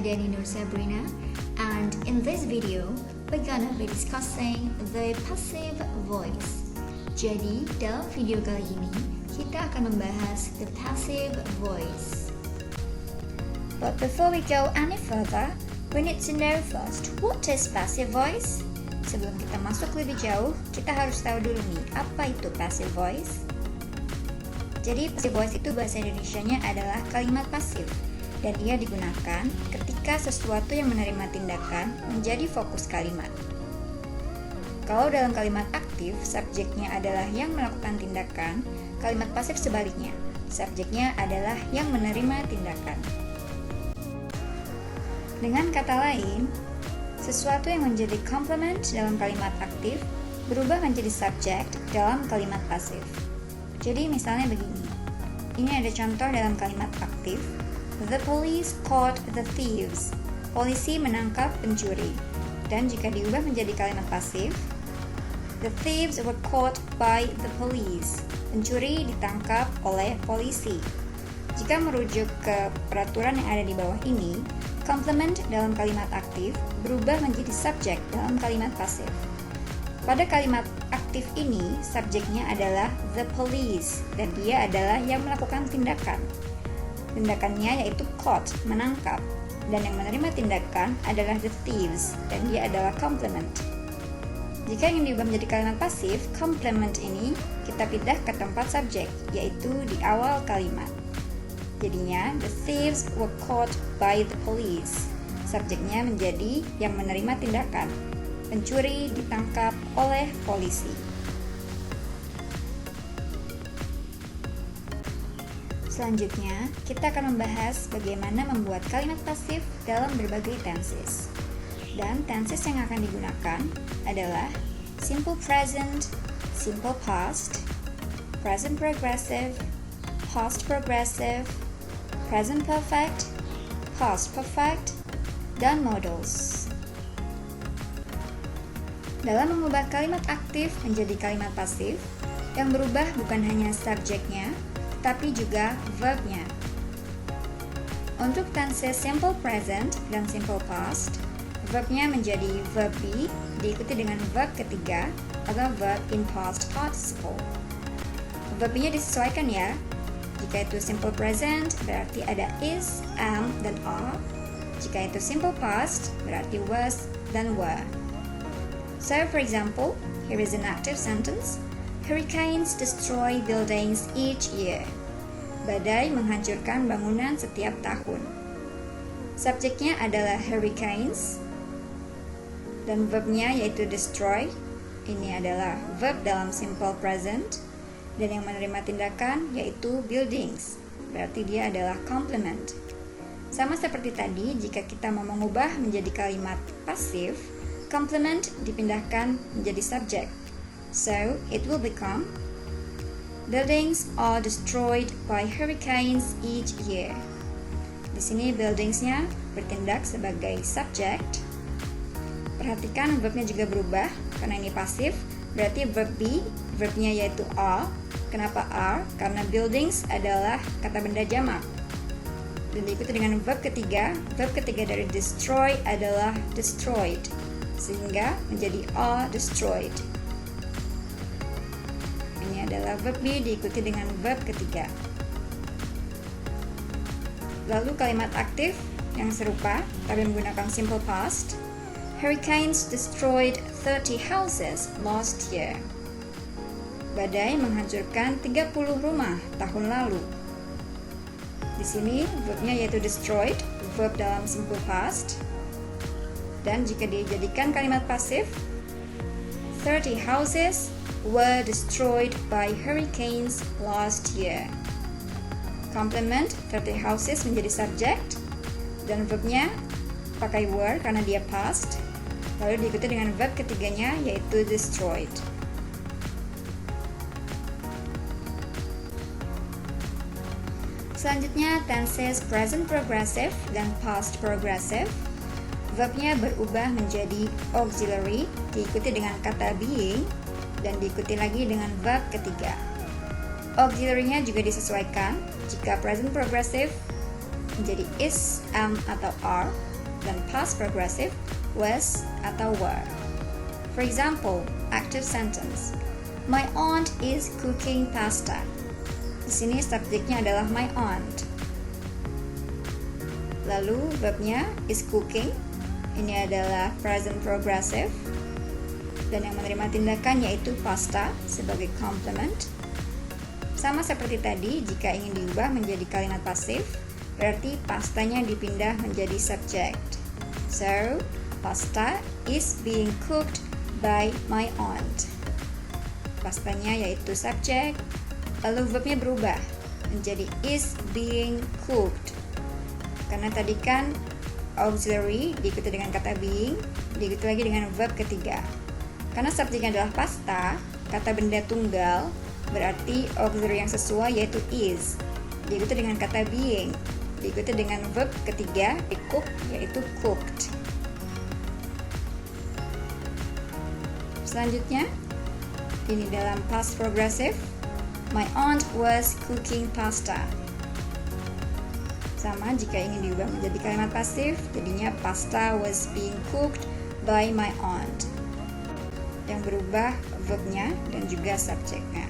Dani Nur Sabrina, and in this video we're gonna be discussing the passive voice. Jadi dalam video kali ini kita akan membahas the passive voice. But before we go any further, we need to know first what is passive voice. Sebelum kita masuk lebih jauh, kita harus tahu dulu nih apa itu passive voice. Jadi passive voice itu bahasa Indonesianya adalah kalimat pasif dan ia digunakan ketika sesuatu yang menerima tindakan menjadi fokus kalimat. Kalau dalam kalimat aktif, subjeknya adalah yang melakukan tindakan, kalimat pasif sebaliknya, subjeknya adalah yang menerima tindakan. Dengan kata lain, sesuatu yang menjadi complement dalam kalimat aktif berubah menjadi subjek dalam kalimat pasif. Jadi misalnya begini, ini ada contoh dalam kalimat aktif. The police caught the thieves. Polisi menangkap pencuri. Dan jika diubah menjadi kalimat pasif, the thieves were caught by the police. Pencuri ditangkap oleh polisi. Jika merujuk ke peraturan yang ada di bawah ini, complement dalam kalimat aktif berubah menjadi subjek dalam kalimat pasif. Pada kalimat aktif ini, subjeknya adalah the police dan dia adalah yang melakukan tindakan. Tindakannya yaitu caught, menangkap, dan yang menerima tindakan adalah the thieves dan dia adalah complement. Jika ingin diubah menjadi kalimat pasif, complement ini kita pindah ke tempat subjek, yaitu di awal kalimat. Jadinya, the thieves were caught by the police. Subjeknya menjadi yang menerima tindakan. Pencuri ditangkap oleh polisi. Selanjutnya, kita akan membahas bagaimana membuat kalimat pasif dalam berbagai tenses. Dan tenses yang akan digunakan adalah simple present, simple past, present progressive, past progressive, present perfect, past perfect, dan modals. Dalam mengubah kalimat aktif menjadi kalimat pasif, yang berubah bukan hanya subjeknya, tapi juga verbnya. Untuk tenses simple present dan simple past, verbnya menjadi verb be diikuti dengan verb ketiga atau verb in past participle. Verbnya disesuaikan ya. Jika itu simple present, berarti ada is, am, dan are. Jika itu simple past, berarti was dan were. So, for example, here is an active sentence. Hurricanes destroy buildings each year. Badai menghancurkan bangunan setiap tahun. Subjeknya adalah hurricanes dan verbnya yaitu destroy. Ini adalah verb dalam simple present dan yang menerima tindakan yaitu buildings. Berarti dia adalah complement. Sama seperti tadi, jika kita mau mengubah menjadi kalimat pasif, complement dipindahkan menjadi subjek. So, it will become buildings are destroyed by hurricanes each year. Di sini buildingsnya bertindak sebagai subject. Perhatikan verbnya juga berubah karena ini pasif. Berarti verb be, verbnya yaitu are. Kenapa are? Karena buildings adalah kata benda jamak. Dan diikuti dengan verb ketiga. Verb ketiga dari destroy adalah destroyed. Sehingga menjadi are destroyed. Ini adalah verb be diikuti dengan verb ketiga. Lalu kalimat aktif yang serupa tapi menggunakan simple past. Hurricanes destroyed 30 houses last year. Badai menghancurkan 30 rumah tahun lalu. Di sini verbnya yaitu destroyed, verb dalam simple past. Dan jika dijadikan kalimat pasif, 30 houses were destroyed by hurricanes last year. Complement 30 houses menjadi subject dan verbnya pakai were karena dia past. Lalu diikuti dengan verb ketiganya yaitu destroyed. Selanjutnya tenses present progressive dan past progressive. Verbnya berubah menjadi auxiliary, diikuti dengan kata being, dan diikuti lagi dengan verb ketiga. Auxiliary-nya juga disesuaikan. Jika present progressive menjadi is, am, atau are. dan past progressive was atau were. For example, active sentence. My aunt is cooking pasta. Di sini subjeknya adalah my aunt. Lalu verbnya is cooking. Ini adalah present progressive. Dan yang menerima tindakan yaitu pasta sebagai complement. Sama seperti tadi, jika ingin diubah menjadi kalimat pasif, berarti pastanya dipindah menjadi subject. So, pasta is being cooked by my aunt. Pastanya yaitu subject, lalu verbnya berubah menjadi is being cooked. Karena tadi kan auxiliary diikuti dengan kata being, diikuti lagi dengan verb ketiga. Karena subjeknya adalah pasta, kata benda tunggal, berarti auxiliary yang sesuai yaitu is, diikuti dengan kata being, diikuti dengan verb ketiga, cook, yaitu cooked. Selanjutnya, ini dalam past progressive, my aunt was cooking pasta. Sama jika ingin diubah menjadi kalimat pasif, jadinya pasta was being cooked by my aunt. Yang berubah verbnya dan juga subjeknya.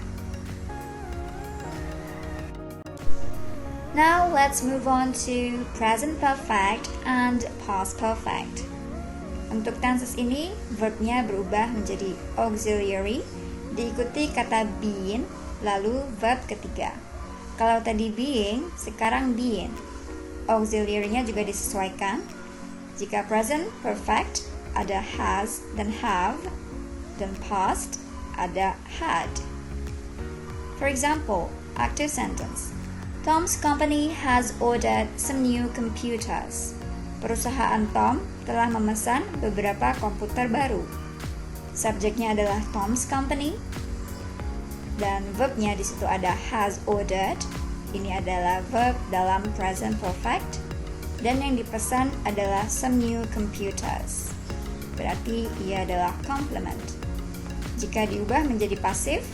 Now let's move on to present perfect and past perfect. Untuk tenses ini, verbnya berubah menjadi auxiliary, diikuti kata been, lalu verb ketiga. Kalau tadi being, sekarang been. Auxiliary-nya juga disesuaikan. Jika present perfect, ada has dan have, dan past, ada had. For example, active sentence. Tom's company has ordered some new computers. Perusahaan Tom telah memesan beberapa komputer baru. Subjeknya adalah Tom's company dan verbnya di situ ada has ordered. Ini adalah verb dalam present perfect dan yang dipesan adalah some new computers. Berarti ia adalah complement. Jika diubah menjadi pasif,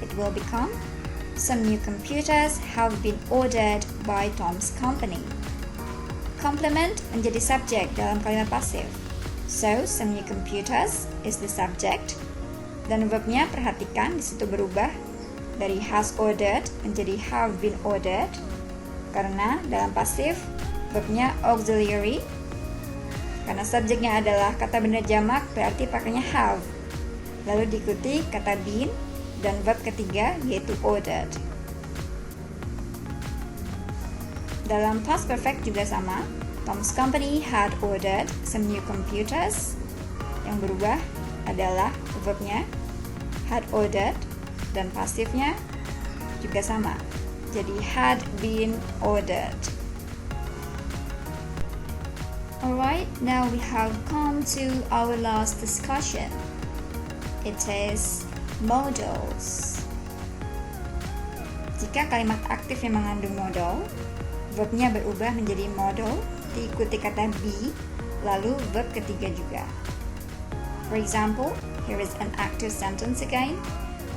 it will become some new computers have been ordered by Tom's company. Complement menjadi subjek dalam kalimat pasif. So, some new computers is the subject. Dan verbnya perhatikan di situ berubah dari has ordered menjadi have been ordered. Karena dalam pasif verbnya auxiliary. Karena subjeknya adalah kata benda jamak berarti pakainya have. Lalu diikuti kata been dan verb ketiga yaitu ordered. Dalam past perfect juga sama. Tom's company had ordered some new computers. Yang berubah adalah verbnya had ordered dan pasifnya juga sama. Jadi had been ordered. Alright, now we have come to our last discussion. It is modals. Jika kalimat aktif yang mengandung modal, verbnya berubah menjadi modal, diikuti kata be, lalu verb ketiga juga. For example, here is an active sentence again.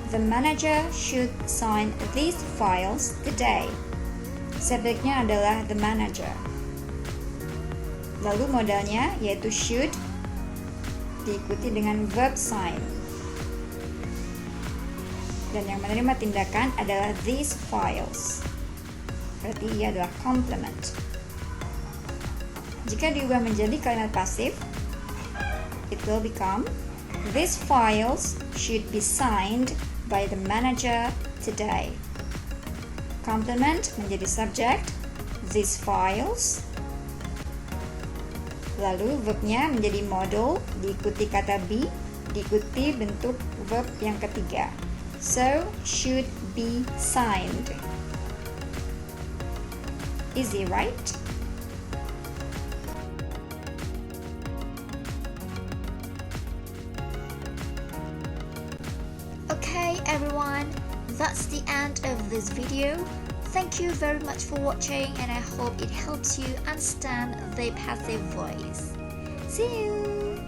The manager should sign these files today. Subjeknya adalah the manager. Lalu modalnya yaitu should, diikuti dengan verb sign. Dan yang menerima tindakan adalah these files. Berarti ia adalah complement. Jika diubah menjadi kalimat pasif, it will become these files should be signed by the manager today. Complement menjadi subject, these files. Lalu verbnya menjadi modal, diikuti kata be, diikuti bentuk verb yang ketiga. So, should be signed. Easy, right? Okay everyone, that's the end of this video. Thank you very much for watching and I hope it helps you understand the passive voice. See you!